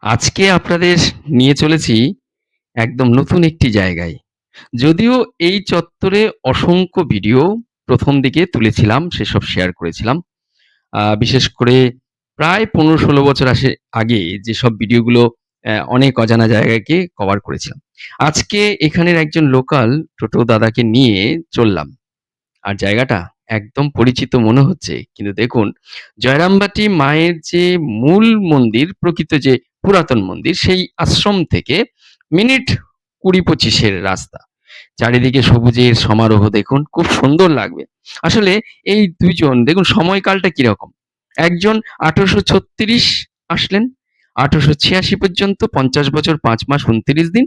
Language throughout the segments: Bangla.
আজকে আপনাদের নিয়ে চলেছি একদম নতুন একটি জায়গায়। যদিও এই চত্বরে অসংখ্য ভিডিও ১ম দিকে তুলেছিলাম, সেসব শেয়ার করেছিলাম। বিশেষ করে প্রায় ১৫-১৬ বছর আগে যেসব ভিডিওগুলো অনেক অজানা জায়গাকে কভার করেছিলাম। আজকে এখানের একজন লোকাল টোটো দাদাকে নিয়ে চললাম। আর জায়গাটা একদম পরিচিত মনে হচ্ছে। কিন্তু দেখুন, জয়রামবাটি মায়ের যে মূল মন্দির, প্রকৃত যে পুরাতন মন্দির, সেই আশ্রম থেকে মিনিট ২০-২৫ এর রাস্তা। চারিদিকে সবুজের সমারোহ দেখুন, খুব সুন্দর লাগবে। আসলে এই ২ জন দেখুন সময়কালটা কিরকম। একজন ১৮৩৬ আসলেন, ১৮৮৬ পর্যন্ত ৫০ বছর ৫ মাস ২৯ দিন।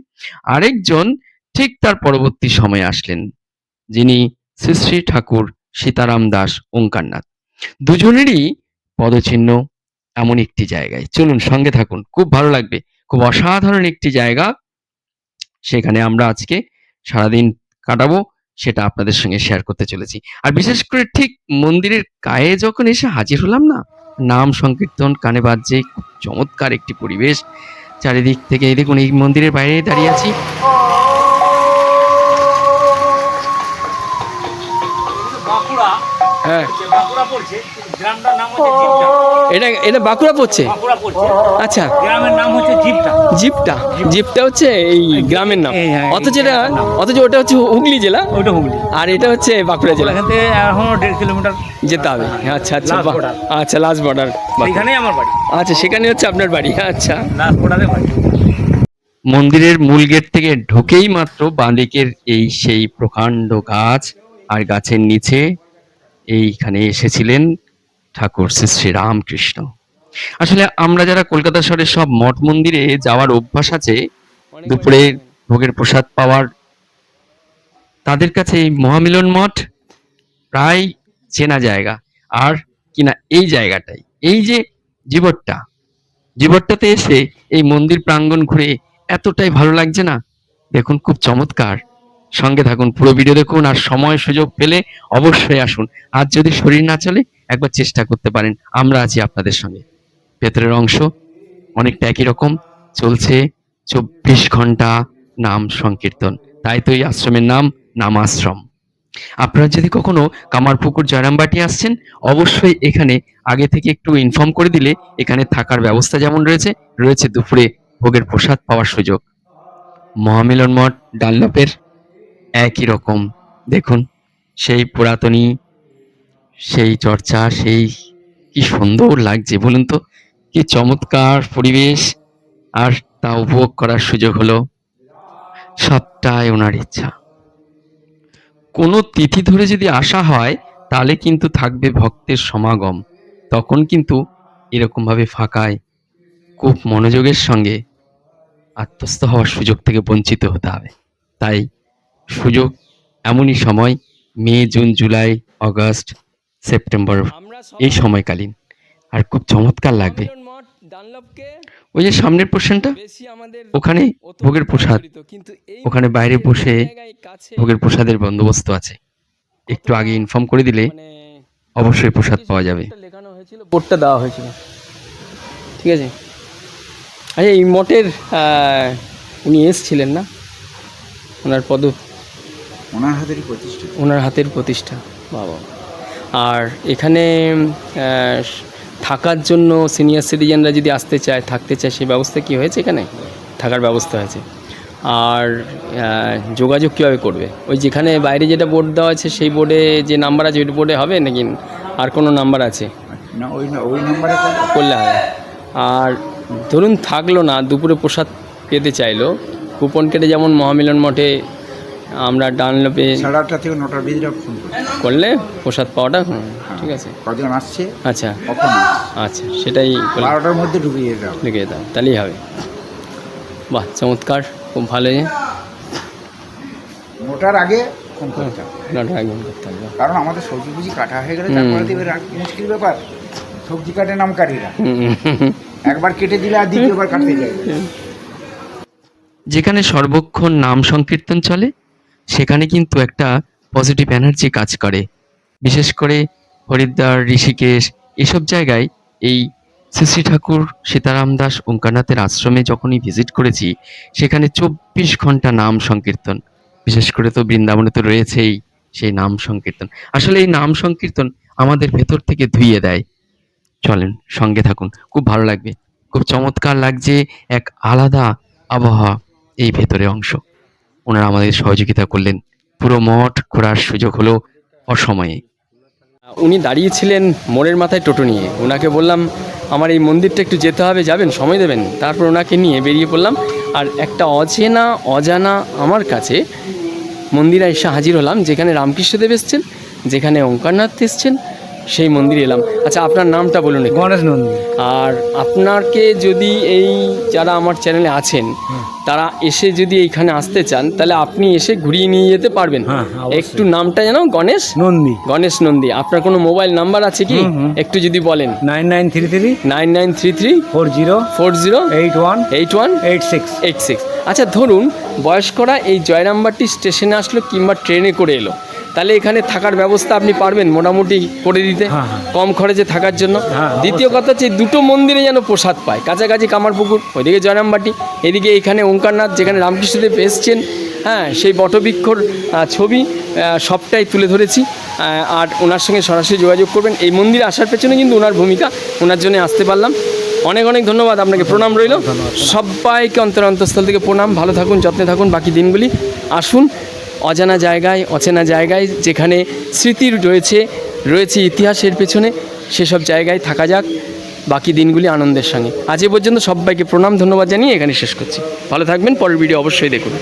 আরেকজন ঠিক তার পরবর্তী সময়ে আসলেন, যিনি শ্রী শ্রী ঠাকুর সীতারাম দাস ওঙ্কারনাথ। দুজনেরই পদচিহ্ন এমন একটি জায়গায়। চলুন সঙ্গে থাকুন, খুব ভালো লাগবে। খুব অসাধারণ একটি জায়গা, সেখানে আমরা আজকে সারাদিন কাটাবো, সেটা আপনাদের সঙ্গে শেয়ার করতে চলেছি। আর বিশেষ করে ঠিক মন্দিরের গায়ে যখন এসে হাজির হলাম না, নাম সংকীর্তন কানে বাজছে, খুব চমৎকার একটি পরিবেশ। চারিদিক থেকে এই দেখুন, এই মন্দিরের বাইরে দাঁড়িয়ে আছি। বাঁকুড়া, হ্যাঁ, বাঁকুড়া পড়ছে, গ্রামটার নাম হচ্ছে জিপটা। এটা এটা বাঁকুড়া পড়ছে। বাঁকুড়া পড়ছে, আচ্ছা, গ্রামের নাম হচ্ছে জিপটা। জিপটা জিপটা হচ্ছে এই গ্রামের নাম। এই, হ্যাঁ, অথচ ওটা হচ্ছে হুগলি জেলা, ওইটা হুগলি। আর এটা হচ্ছে বাঁকুড়া জেলা। এখান থেকে এখনো ১.৫ কিলোমিটার যেতে হবে। আচ্ছা আচ্ছা, লাস্ট border। আচ্ছা, লাস্ট বর্ডার। এখানেই আমার বাড়ি, আচ্ছা, সেখানে হচ্ছে আপনার বাড়ি। আচ্ছা, লাস্ট বর্ডারে বাড়ি। মন্দিরের মূল গেট থেকে ঢুকেই মাত্র বাঁদিকের এই সেই প্রকাণ্ড গাছ, আর গাছের নিচে এইখানে এসেছিলেন ঠাকুর শ্রী শ্রী রামকৃষ্ণ। আসলে আমরা যারা কলকাতা শহরের সব মঠ মন্দিরে যাওয়ার অভ্যাস আছে, দুপুরে ভোগের প্রসাদ পাওয়ার, তাদের কাছে এই মহামিলন মঠ প্রায় চেনা জায়গা। আর কিনা এই জায়গাটাই, এই যে জীবনটা, জীবনটাতে এসে এই মন্দির প্রাঙ্গণ ঘুরে এতটাই ভালো লাগছে না, দেখুন খুব চমৎকার। সঙ্গে থাকুন, পুরো ভিডিও দেখুন, আর সময় সুযোগ পেলে অবশ্যই আসুন। আজ যদি শরীর না চলে, একবার চেষ্টা করতে পারেন, আমরা আছি আপনাদের সঙ্গে। ভেতরের অংশ অনেকটা একই রকম, চলছে ২৪ ঘন্টা নাম সংকীর্তন। তাই তো এই আশ্রমের নাম নামাশ্রম। আপনারা যদি কখনো কামারপুকুর জয়রামবাটি আসছেন, অবশ্যই এখানে আগে থেকে একটু ইনফর্ম করে দিলে এখানে থাকার ব্যবস্থা যেমন রয়েছে, রয়েছে দুপুরে ভোগের প্রসাদ পাওয়ার সুযোগ। মহামিলন মঠ ডানলপের একই রকম। দেখুন, সেই পুরাতনী, সেই চর্চা, সেই কি সুন্দর লাগছে বলুন তো, কি চমৎকার পরিবেশ। আর তা উপভোগ করার সুযোগ হলো, সবটাই ওনার ইচ্ছা। কোনো তিথি ধরে যদি আসা হয়, তাহলে কিন্তু থাকবে ভক্তের সমাগম। তখন কিন্তু এরকমভাবে ফাঁকায় খুব মনোযোগের সঙ্গে আত্মস্থ হওয়ার সুযোগ থেকে বঞ্চিত হতে হবে। তাই সুযোগ এমনই সময়, মে, জুন, জুলাই, অগাস্ট, সেপ্টেম্বর, আমরা এই সময়কালীন। আর খুব চমৎকার লাগবে। মহামিলন মঠ ডানলপকে ওই যে সামনের পোর্শনটা, বেশি আমাদের ওখানে অত ভোগের প্রসাদ, প্রচলিত, কিন্তু এই ওখানে মুহূর্তে বাইরে যে বসে জায়গায় কাছে ভোগের প্রসাদের বন্দোবস্ত আছে। একটু কতটা আগে ইনফর্ম করে দিলে মানে অবশ্যই প্রসাদ পাওয়া যাবে। বোর্ডটা লেখানো হয়েছিল, বোর্ডটা দেওয়া হয়েছিল। ঠিক আছে। আচ্ছা, এই মঠের উনি এসছিলেন না, ওনার ওনার হাতেরই প্রতিষ্ঠা। ওনার হাতের প্রতিষ্ঠা। বাবা। আর এখানে আহ, থাকার জন্য সিনিয়র সিটিজেনরা যদি আসতে চায়, থাকতে চায়, সেই ব্যবস্থা কি হয়েছে? এখানে থাকার ব্যবস্থা হয়েছে। আর যোগাযোগ কীভাবে করবে? ওই যেখানে বাইরে যেটা বোর্ড দেওয়া আছে, সেই বোর্ডে যে নাম্বার আছে, ওই বোর্ডে হবে নাকি আর কোনো নাম্বার আছে? না, ওই নাম্বারে করলে হবে। আর ধরুন থাকলো না, দুপুরে প্রসাদ পেতে চাইলো, কুপন কেটে যেমন মহামিলন মঠে আমরা ডানলপে 8:30 থেকে 9টার ভিতরে ফোন করলে প্রসাদ পাওয়াটা ঠিক আছে। কজন আসছে, আচ্ছা কখন আচ্ছা, সেটাই 12টার মধ্যে ঢুকিয়ে দাও। লিখে দাও, তাহলেই হবে। বাহ, চমৎকার, খুব ভালো। 9টার আগে ফোন করতে হবে, নটা একদম করতে হবে। কারণ আমাদের সবজি বুঝি কাটা হয়ে গেলে তারপরে দেবে, মুশকিল ব্যাপার। সবজি কাটে নামকারীরা একবার কেটে দিলে আর দ্বিতীয়বার কাটতে যায়। যেখানে সর্বক্ষণ নাম সংকীর্তন চলে, সেখানে কিন্তু একটা পজিটিভ এনার্জি কাজ করে। বিশেষ করে হরিদ্বার, ঋষিকেশ, এসব জায়গায় এই শ্রী শ্রী ঠাকুর সীতারাম দাস ওঙ্কারনাথের আশ্রমে যখনই ভিজিট করেছি, সেখানে 24 ঘন্টা নাম সংকীর্তন। বিশেষ করে তো বৃন্দাবনে তো রয়েছেই সেই নাম সংকীর্তন। আসলে এই নাম সংকীর্তন আমাদের ভেতর থেকে ধুইয়ে দেয়। চলেন, সঙ্গে থাকুন, খুব ভালো লাগবে। খুব চমৎকার লাগছে, এক আলাদা আবহাওয়া এই ভেতরে অংশ। ওনারা আমাদের সহযোগিতা করলেন, পুরো মঠ ঘোরার সুযোগ হলো অসময়ে। উনি দাঁড়িয়েছিলেন মোড়ের মাথায় টোটো নিয়ে। ওনাকে বললাম আমার এই মন্দিরটা একটু যেতে হবে, যাবেন, সময় দেবেন? তারপর ওনাকে নিয়ে বেরিয়ে পড়লাম। আর একটা অজানা আমার কাছে মন্দিরে এসে হাজির হলাম, যেখানে রামকৃষ্ণদেব এসছেন, যেখানে ওঙ্কারনাথ এসছেন, সেই মন্দিরে এলাম। আচ্ছা, আপনার নামটা বলুন একটু। গণেশ নন্দী। আর আপনাকে যদি এই যারা আমার চ্যানেলে আছেন তারা এসে যদি এইখানে আসতে চান, তাহলে আপনি এসে ঘুরিয়ে নিয়ে যেতে পারবেন। হ্যাঁ, অবশ্যই। একটু নামটা জানো? গণেশ নন্দী। গণেশ নন্দী। আপনার কোনো মোবাইল নাম্বার আছে কি? একটু যদি বলেন। 9933 9933 40 40 81 81 86। 86। আচ্ছা, ধরুন বয়স্করা এই জয়রামবাটি স্টেশনে আসলো কিংবা ট্রেনে করে এলো, তাহলে এখানে থাকার ব্যবস্থা আপনি পারবেন মোটামুটি করে দিতে, হ্যাঁ, হ্যাঁ। কম খরচে থাকার জন্য? হ্যাঁ, দ্বিতীয় কথা হচ্ছে দুটো মন্দিরে যেন প্রসাদ পায়, কাছাকাছি কামারপুকুর, ওইদিকে জয়রামবাটি, এদিকে এখানে ওঙ্কারনাথ, যেখানে রামকৃষ্ণদেব এসছেন। হ্যাঁ, সেই বটবৃক্ষর ছবি সবটাই তুলে ধরেছি। আর ওনার সঙ্গে সরাসরি যোগাযোগ করবেন। এই মন্দিরে আসার পেছনে কিন্তু ওনার ভূমিকা, ওনার জন্য আসতে পারলাম। অনেক অনেক ধন্যবাদ আপনাকে, প্রণাম রইল। সবাইকে অন্তরস্থল থেকে প্রণাম। ভালো থাকুন, যত্নে থাকুন বাকি দিনগুলি। আসুন অজানা জায়গায়, অচেনা জায়গায়, যেখানে স্মৃতির রয়েছে ইতিহাসের পেছনে, সেসব জায়গায় থাকা যাক বাকি দিনগুলি আনন্দের সঙ্গে। আজ এ পর্যন্ত সবাইকে প্রণাম ধন্যবাদ জানিয়ে এখানে শেষ করছি। ভালো থাকবেন, পরের ভিডিও অবশ্যই দেখুন।